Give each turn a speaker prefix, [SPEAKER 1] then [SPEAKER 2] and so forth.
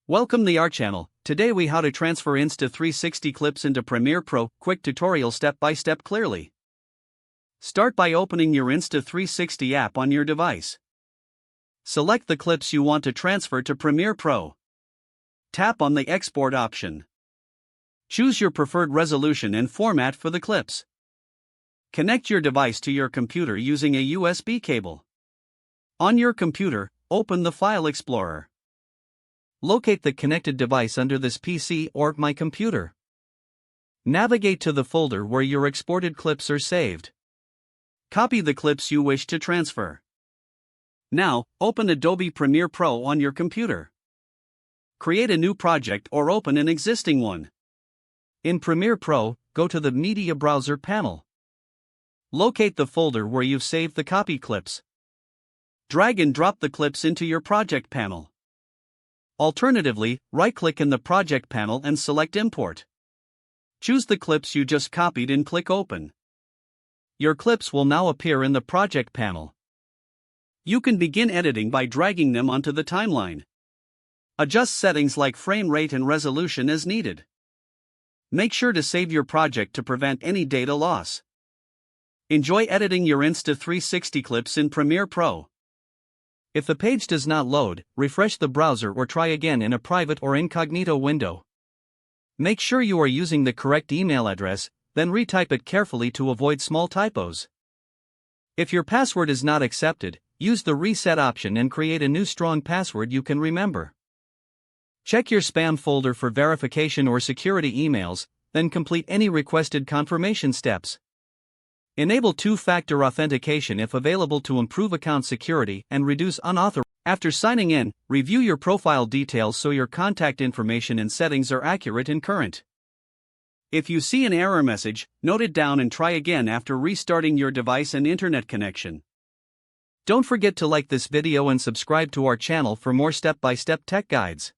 [SPEAKER 1] Welcome to our channel. Today we how to transfer Insta360 clips into Premiere Pro. Quick tutorial step by step clearly. Start by opening your Insta360 app on your device. Select the clips you want to transfer to Premiere Pro. Tap on the export option. Choose your preferred resolution and format for the clips. Connect your device to your computer using a USB cable. On your computer, open the File Explorer. Locate the connected device under this PC or My Computer. Navigate to the folder where your exported clips are saved. Copy the clips you wish to transfer. Now, open Adobe Premiere Pro on your computer. Create a new project or open an existing one. In Premiere Pro, go to the Media Browser panel. Locate the folder where you've saved the copy clips. Drag and drop the clips into your project panel. Alternatively, right-click in the project panel and select Import. Choose the clips you just copied and click Open. Your clips will now appear in the project panel. You can begin editing by dragging them onto the timeline. Adjust settings like frame rate and resolution as needed. Make sure to save your project to prevent any data loss. Enjoy editing your Insta360 clips in Premiere Pro. If the page does not load, refresh the browser or try again in a private or incognito window. Make sure you are using the correct email address, then retype it carefully to avoid small typos. If your password is not accepted, use the reset option and create a new strong password you can remember. Check your spam folder for verification or security emails, then complete any requested confirmation steps. Enable two-factor authentication if available to improve account security and reduce unauthorized. After signing in, review your profile details so your contact information and settings are accurate and current. If you see an error message, note it down and try again after restarting your device and internet connection. Don't forget to like this video and subscribe to our channel for more step-by-step tech guides.